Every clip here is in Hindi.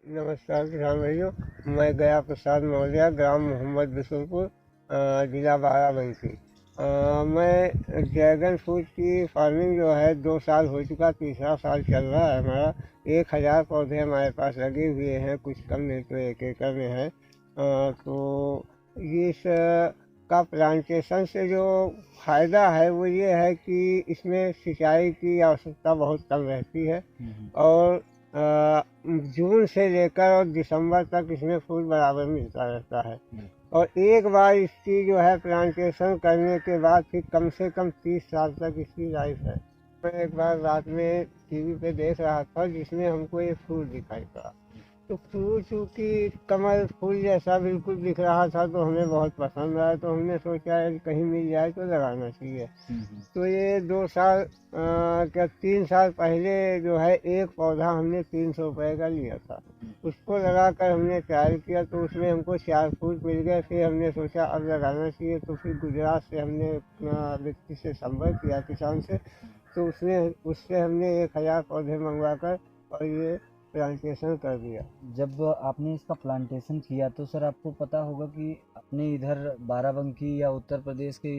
नमस्कार किसान भाइयों। मैं गया प्रसाद मौर्य, ग्राम मोहम्मद बिशुनपुर, जिला बाराबंकी। मैं ड्रैगन फ्रूट की फार्मिंग जो है 2 साल हो चुका, तीसरा साल चल रहा है हमारा। 1000 पौधे हमारे पास लगे हुए हैं, कुछ कम नहीं तो 1 एकड़ में है। तो इस का प्लांटेशन से जो फ़ायदा है वो ये है कि इसमें सिंचाई की आवश्यकता बहुत कम रहती है और जून से लेकर और दिसंबर तक इसमें फूल बराबर मिलता रहता है। और एक बार इसकी जो है प्लांटेशन करने के बाद फिर कम से कम 30 साल तक इसकी लाइफ है। मैं एक बार रात में टीवी पे देख रहा था जिसमें हमको एक फूल दिखाई पड़ा, तो फूल चूँकि कमल फूल जैसा बिल्कुल दिख रहा था, तो हमें बहुत पसंद आया। तो हमने सोचा है कहीं मिल जाए तो लगाना चाहिए। तो ये 2 साल क्या 3 साल पहले जो है एक पौधा हमने 300 रुपये का लिया था। उसको लगा कर हमने ट्रायल किया तो उसमें हमको 4 फूल मिल गए। फिर हमने सोचा अब लगाना चाहिए, तो फिर गुजरात से हमने व्यक्ति से संपर्क किया, किसान से। तो उससे हमने 1000 पौधे मंगवा कर और ये प्लांटेशन कर दिया। जब आपने इसका प्लांटेशन किया तो सर आपको पता होगा कि अपने इधर बाराबंकी या उत्तर प्रदेश के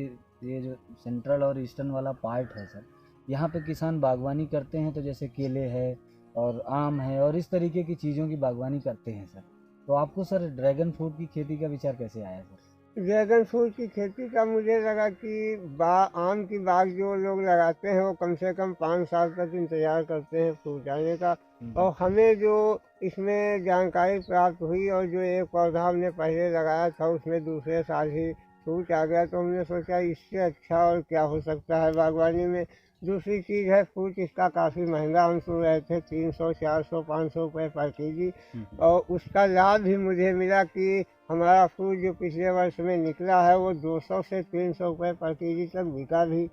ये जो सेंट्रल और ईस्टर्न वाला पार्ट है सर, यहाँ पे किसान बागवानी करते हैं, तो जैसे केले है और आम है और इस तरीके की चीज़ों की बागवानी करते हैं सर। तो आपको सर ड्रैगन फ्रूट की खेती का विचार कैसे आया सर? ड्रैगन फ्रूट की खेती का मुझे लगा कि आम की बाग जो लोग लगाते हैं वो कम से कम 5 साल तक इंतज़ार करते हैं फ्रूट आने का। और हमें जो इसमें जानकारी प्राप्त हुई और जो एक पौधा हमने पहले लगाया था उसमें दूसरे साल ही फ्रूट आ गया, तो हमने सोचा इससे अच्छा और क्या हो सकता है बागवानी में। दूसरी चीज़ है, फ्रूट इसका काफ़ी महंगा हम सुन रहे थे, 300 400 500 रुपये पर केजी। और उसका लाभ भी मुझे मिला कि हमारा फ्रूट जो पिछले वर्ष में निकला है वो 200 से 300 रुपये पर केजी तक बिका भी।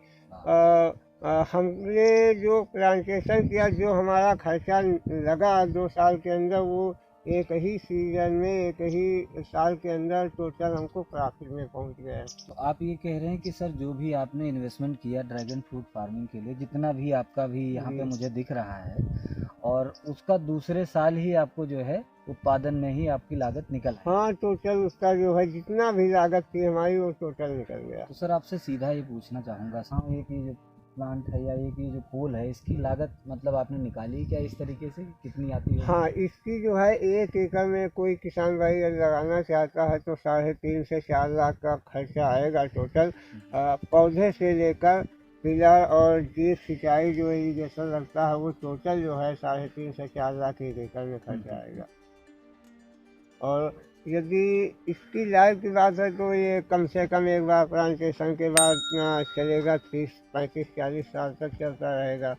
हमने जो प्लांटेशन किया, जो हमारा खर्चा लगा 2 साल के अंदर, वो एक ही सीजन में एक ही साल के अंदर टोटल हमको प्रॉफिट में पहुंच गया। तो आप ये कह रहे हैं कि सर जो भी आपने इन्वेस्टमेंट किया ड्रैगन फ्रूट फार्मिंग के लिए, जितना भी आपका भी यहाँ पे मुझे दिख रहा है, और उसका दूसरे साल ही आपको जो है उत्पादन में ही आपकी लागत निकल है। हाँ, टोटल उसका जो है जितना भी लागत थी हमारी वो टोटल निकल गया। तो सर आपसे सीधा ये पूछना चाहूँगा सर, ये कि जो प्लांट है या ये कि जो फूल है, इसकी लागत मतलब आपने निकाली क्या इस तरीके से, कितनी आती है? हाँ, इसकी जो है 1 एकड़ में कोई किसान भाई अगर लगाना चाहता है तो 3.5 से 4 लाख का खर्चा आएगा टोटल। पौधे से लेकर पिलर और ड्रिप सिंचाई जो इरीगेशन लगता है वो टोटल जो है 3.5 से 4 लाख 1 एकड़ में खर्चा आएगा। और यदि इसकी लाइफ की बात है तो ये कम से कम एक बार प्लांटेशन के बाद चलेगा, 30 35 40 साल तक चलता रहेगा।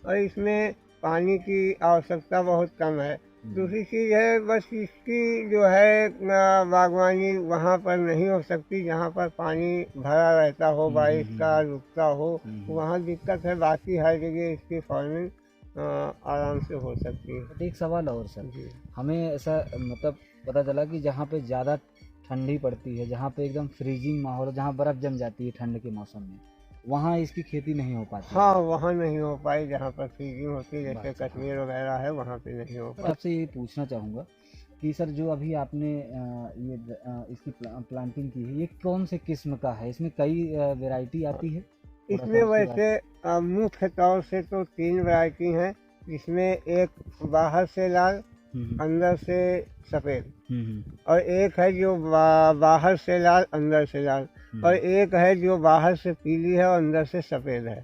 और इसमें पानी की आवश्यकता बहुत कम है। दूसरी चीज़ है, बस इसकी जो है बागवानी वहाँ पर नहीं हो सकती जहाँ पर पानी भरा रहता हो, बारिश का रुकता हो, वहाँ दिक्कत है। बाकी हर जगह इसकी फार्मिंग आराम से हो सकती है। बट एक सवाल और सर, जी। हमें ऐसा मतलब पता चला कि जहाँ पे ज़्यादा ठंडी पड़ती है, जहाँ पे एकदम फ्रीजिंग माहौल, जहाँ बर्फ़ जम जाती है ठंड के मौसम में, वहाँ इसकी खेती नहीं हो पाती। हाँ, वहाँ नहीं हो पाई जहाँ पर फ्रीजिंग होती है, जैसे कश्मीर वगैरह है, वहाँ पे नहीं हो पाई। आपसे ये पूछना चाहूँगा कि सर जो अभी आपने इसकी प्लांटिंग की है, ये कौन से किस्म का है? इसमें कई वैरायटी आती है? इसमें वैसे मुख्य तौर से तो 3 वैरायटी हैं, जिसमें एक बाहर से लाल, अंदर से सफ़ेद, और एक है जो बाहर से लाल अंदर से लाल, और एक है जो बाहर से पीली है और अंदर से सफ़ेद है।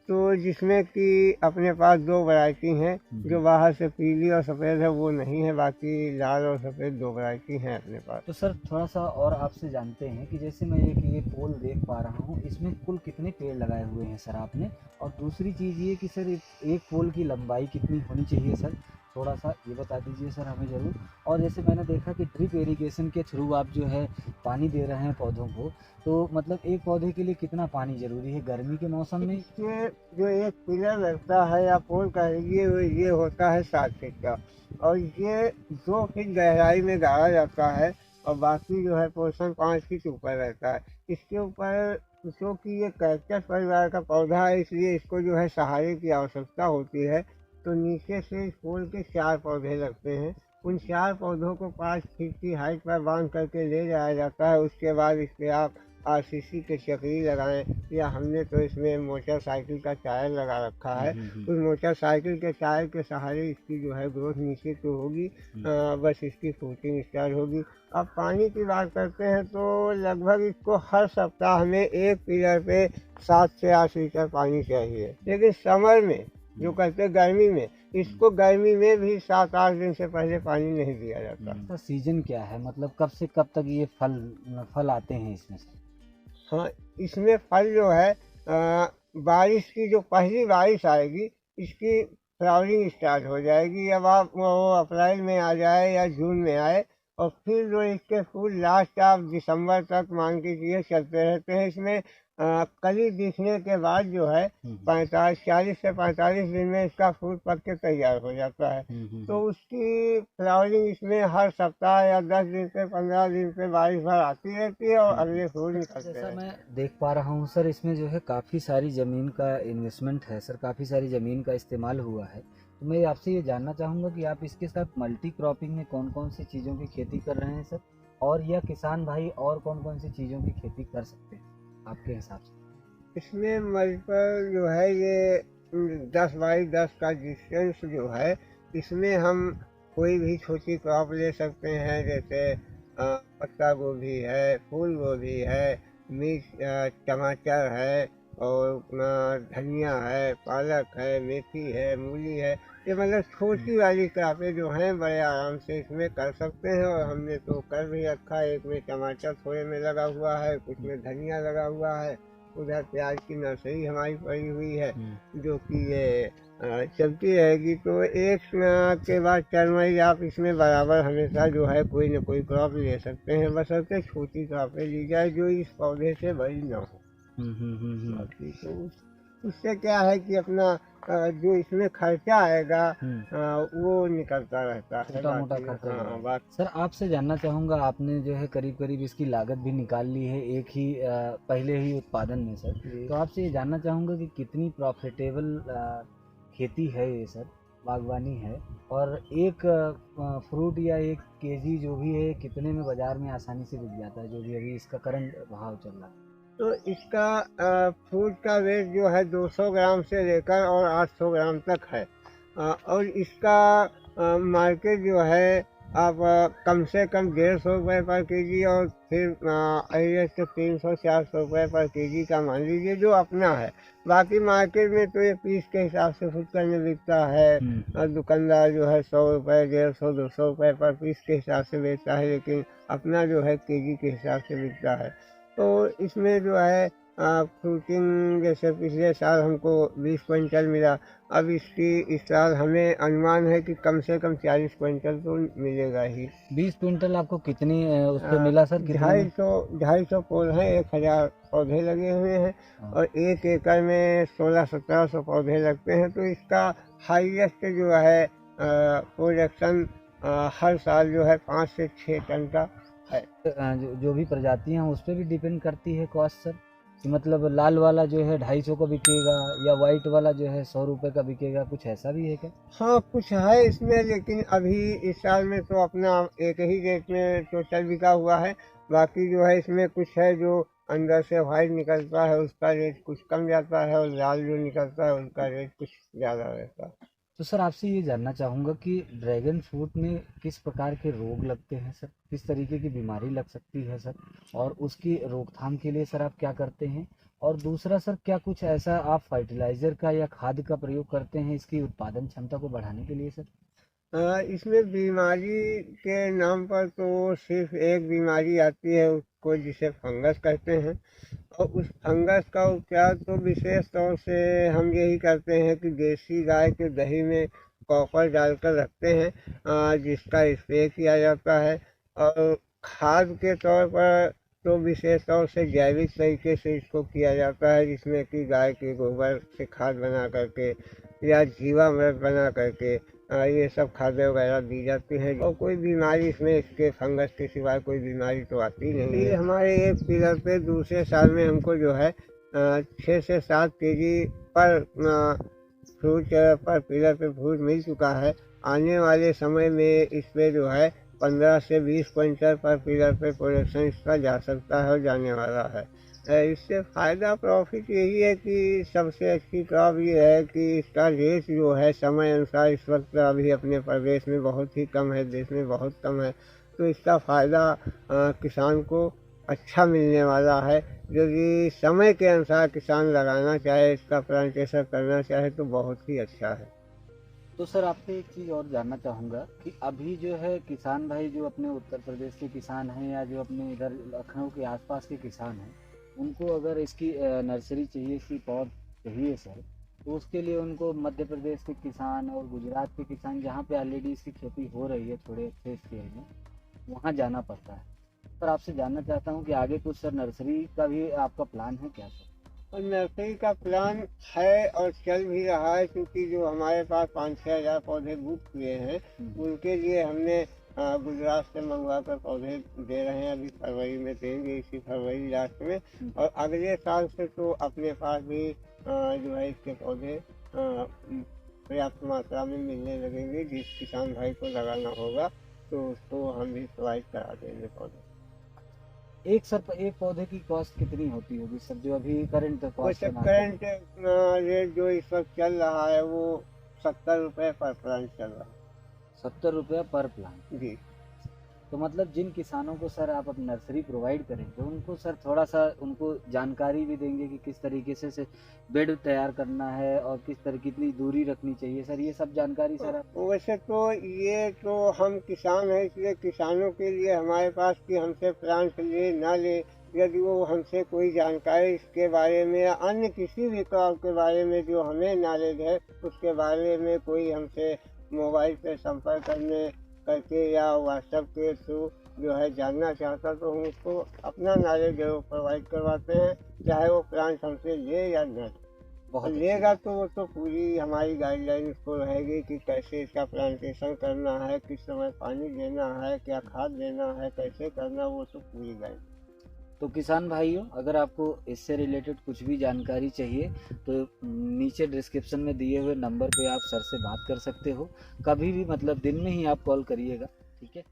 तो जिसमें कि अपने पास 2 वैरायटी हैं, जो बाहर से पीली और सफ़ेद है वो नहीं है, बाकी लाल और सफ़ेद 2 वैरायटी हैं अपने पास। तो सर थोड़ा सा और आपसे जानते हैं कि जैसे मैं ये पोल देख पा रहा हूँ, इसमें कुल कितने पेड़ लगाए हुए हैं सर आपने? और दूसरी चीज़ ये कि सर एक पोल की लंबाई कितनी होनी चाहिए सर, थोड़ा सा ये बता दीजिए सर हमें ज़रूर। और जैसे मैंने देखा कि ड्रिप इरिगेशन के थ्रू आप जो है पानी दे रहे हैं पौधों को, तो मतलब एक पौधे के लिए कितना पानी ज़रूरी है गर्मी के मौसम में? इसमें जो एक पिलर लगता है या पोल का ये होता है 7 फीट का, और ये 2 फीट गहराई में गाड़ा जाता है, और बाकी जो है पोर्शन 5 फीट ऊपर रहता है। इसके ऊपर क्योंकि ये कैक्टस परिवार का पौधा है, इसलिए इसको जो है सहारे की आवश्यकता होती है। तो नीचे से इस पोल के 4 पौधे लगते हैं, उन 4 पौधों को 5 फीट की हाइट पर बांध करके ले जाया जाता है। उसके बाद इस पे आप आरसीसी के चक्री लगाएं, या हमने तो इसमें मोटरसाइकिल का टायर लगा रखा है। उस मोटरसाइकिल के टायर के सहारे इसकी जो है ग्रोथ नीचे तो होगी, बस इसकी फ्रूटिंग स्टार्ट होगी। अब पानी की बात करते हैं तो लगभग इसको हर सप्ताह में एक पिलर पे 7 से 8 लीटर पानी चाहिए। लेकिन समर में जो कहते हैं गर्मी में, इसको गर्मी में भी 7-8 दिन से पहले पानी नहीं दिया जाता। तो सीजन क्या है, मतलब कब से कब तक ये फल आते हैं इसमें से? हाँ, इसमें फल जो है बारिश की जो पहली बारिश आएगी इसकी फ्लावरिंग स्टार्ट हो जाएगी। अब आप वो अप्रैल में आ जाए या जून में आए, और फिर जो इसके फूल लास्ट आप दिसंबर तक मान के चलिए चलते रहते हैं। इसमें कली दिखने के बाद जो है 40 से 45 दिन में इसका फूल पक के तैयार हो जाता है। तो उसकी फ्लावरिंग इसमें हर सप्ताह या 10 दिन से 15 दिन से बारिश भर आती रहती है और अगले फूल निकलते हैं। जैसा मैं देख पा रहा हूँ सर, इसमें जो है काफ़ी सारी ज़मीन का इन्वेस्टमेंट है सर, काफ़ी सारी ज़मीन का इस्तेमाल हुआ है। तो मैं आपसे ये जानना चाहूँगा कि आप इसके साथ मल्टी क्रॉपिंग में कौन कौन सी चीज़ों की खेती कर रहे हैं सर, और यह किसान भाई और कौन कौन सी चीज़ों की खेती कर सकते हैं आपके हिसाब से? इसमें मल्टीपल जो है ये 10 बाई 10 का डिस्टेंस जो है, इसमें हम कोई भी छोटी क्रॉप ले सकते हैं। जैसे पत्ता गोभी है, फूल गोभी है, मिर्च, टमाटर है, और धनिया है, पालक है, मेथी है, मूली है। ये मतलब छोटी वाली क्रॉपें जो हैं बड़े आराम से इसमें कर सकते हैं, और हमने तो कर भी रखा है। एक में टमाटर थोड़े में लगा हुआ है, कुछ में धनिया लगा हुआ है, उधर प्याज की नर्सरी हमारी पड़ी हुई है जो कि ये चलती रहेगी। तो एक के बाद टर्माइज आप इसमें बराबर हमेशा जो है कोई न कोई क्रॉप ले सकते हैं, बशर्ते छोटी क्रॉपें ली जाए जो इस पौधे से बड़ी ना हो। बाकी तो उससे क्या है कि अपना जो इसमें खर्चा आएगा वो निकलता रहता है, छोटा मोटा खर्चा। सर आपसे जानना चाहूँगा, आपने जो है करीब करीब इसकी लागत भी निकाल ली है एक ही पहले ही उत्पादन में सर, तो आपसे ये जानना चाहूँगा कि कितनी प्रॉफिटेबल खेती है ये सर, बागवानी है, और एक फ्रूट या 1 केजी जो भी है कितने में बाज़ार में आसानी से बिक जाता है, जो भी अभी इसका करंट भाव चल रहा है? तो इसका फ्रूट का वेट जो है 200 ग्राम से लेकर और 800 ग्राम तक है, और इसका मार्केट जो है आप कम से कम 150 रुपये पर केजी, और फिर ऐसे 300-400 रुपये पर केजी का मान लीजिए जो अपना है। बाकी मार्केट में तो ये पीस के हिसाब से फुटकर में बिकता है, और दुकानदार जो है 100 रुपये, 150-200 रुपये पर पीस के हिसाब से बेचता है, लेकिन अपना जो है केजी के हिसाब से बिकता है। तो इसमें जो है फ्रूटिंग जैसे पिछले साल हमको 20 क्विंटल मिला, अब इसकी इस साल हमें अनुमान है कि कम से कम 40 क्विंटल तो मिलेगा ही। 20 क्विंटल आपको कितनी उस पर मिला सर? 250 पौधे हैं, 1000 पौधे लगे हुए हैं, और 1 एकड़ में 1600-1700 पौधे लगते हैं। तो इसका हाईएस्ट जो है प्रोडक्शन हर साल जो है 5 से 6 टन का है। जो भी प्रजातियां हैं उस पर भी डिपेंड करती है कॉस्ट सर, कि मतलब लाल वाला जो है 250 का बिकेगा, या वाइट वाला जो है 100 रुपये का बिकेगा, कुछ ऐसा भी है क्या? हाँ, कुछ है इसमें, लेकिन अभी इस साल में तो अपना एक ही रेट में टोटल बिका हुआ है। बाकी जो है इसमें कुछ है जो अंदर से वाइट निकलता है, उसका रेट कुछ कम जाता है, और लाल जो निकलता है उसका रेट कुछ ज़्यादा रहता है। तो सर आपसे ये जानना चाहूँगा कि ड्रैगन फ्रूट में किस प्रकार के रोग लगते हैं सर, किस तरीके की बीमारी लग सकती है सर, और उसकी रोकथाम के लिए सर आप क्या करते हैं? और दूसरा सर, क्या कुछ ऐसा आप फर्टिलाइज़र का या खाद का प्रयोग करते हैं इसकी उत्पादन क्षमता को बढ़ाने के लिए सर? इसमें बीमारी के नाम पर तो सिर्फ एक बीमारी आती है उसको, जिसे फंगस कहते हैं, और उस फंगस का उपचार तो विशेष तौर से हम यही करते हैं कि देसी गाय के दही में कॉपर डालकर रखते हैं, जिसका स्प्रे किया जाता है। और खाद के तौर पर तो विशेष तौर से जैविक तरीके से इसको किया जाता है, जिसमें कि गाय के गोबर से खाद बना करके या जीवामृत बना करके ये सब खादें वगैरह दी जाती हैं। और कोई बीमारी इसमें इसके फंगस के सिवाय कोई बीमारी तो आती नहीं है। हमारे एक पिलर पे दूसरे साल में हमको जो है 6 से 7 केजी पर फ्रूट पर पिलर पे फ्रूट मिल चुका है, आने वाले समय में इस पे जो है 15 से 20 क्विंटल पर पिलर पे प्रोडक्शन इसका जा सकता है और जाने वाला है। इससे फ़ायदा प्रॉफिट यही है कि सबसे अच्छी क्रॉप ये है कि इसका रेट जो है समय अनुसार इस वक्त अभी अपने प्रदेश में बहुत ही कम है, देश में बहुत कम है। तो इसका फ़ायदा किसान को अच्छा मिलने वाला है। यदि समय के अनुसार किसान लगाना चाहे, इसका प्लांटेशन करना चाहे तो बहुत ही अच्छा है। तो सर आपसे एक चीज़ और जानना चाहूँगा कि अभी जो है किसान भाई जो अपने उत्तर प्रदेश के किसान हैं या जो अपने इधर लखनऊ के आसपास के किसान हैं, उनको अगर इसकी नर्सरी चाहिए, इसकी पौध चाहिए सर, तो उसके लिए उनको मध्य प्रदेश के किसान और गुजरात के किसान जहाँ पे ऑलरेडी इसकी खेती हो रही है थोड़े अच्छे स्केल में, वहाँ जाना पड़ता है। पर आपसे जानना चाहता हूँ कि आगे कुछ सर नर्सरी का भी आपका प्लान है क्या सर? और नर्सरी का प्लान है और चल भी रहा है, क्योंकि जो हमारे पास 5-6 हज़ार पौधे बुक हुए हैं उनके लिए हमने गुजरात से मंगवा कर पौधे दे रहे हैं। अभी फरवरी में देंगे, इसी फरवरी लास्ट में। और अगले साल से तो अपने पास भी जो है इसके पौधे पर्याप्त मात्रा में मिलने लगेंगे। जिस किसान भाई को लगाना होगा तो उसको हम भी प्रोवाइड करा देंगे पौधे। एक पौधे की कॉस्ट कितनी होती होगी सर, जो अभी करंट कॉस्ट वैसे करंट रेट जो इस वक्त चल रहा है वो 70 रुपये पर प्लांट चल रहा है। 70 रुपया पर प्लांट जी। तो मतलब जिन किसानों को सर आप अपनी नर्सरी प्रोवाइड करेंगे उनको सर थोड़ा सा उनको जानकारी भी देंगे कि किस तरीके से बेड तैयार करना है और किस तरह कितनी दूरी रखनी चाहिए सर, ये सब जानकारी सर आप? वैसे तो ये तो हम किसान हैं, इसलिए किसानों के लिए हमारे पास कि हमसे प्लांट ले ना ले, यदि वो हमसे कोई जानकारी इसके बारे में या अन्य किसी भी क्रॉप के बारे में जो हमें नॉलेज है उसके बारे में कोई हमसे मोबाइल पे संपर्क करके या व्हाट्सएप के थ्रू जो है जानना चाहता तो हम उसको अपना नॉलेज जरूर प्रोवाइड करवाते हैं, चाहे वो प्लांट हमसे ले या न बहुत लेगा। तो वो तो पूरी हमारी गाइडलाइन उसको रहेगी कि कैसे इसका प्लांटेशन करना है, किस समय पानी देना है, क्या खाद देना है, कैसे करना, वो तो पूरी गाइड। तो किसान भाइयों, अगर आपको इससे रिलेटेड कुछ भी जानकारी चाहिए तो नीचे डिस्क्रिप्शन में दिए हुए नंबर पे आप सर से बात कर सकते हो। कभी भी मतलब दिन में ही आप कॉल करिएगा, ठीक है।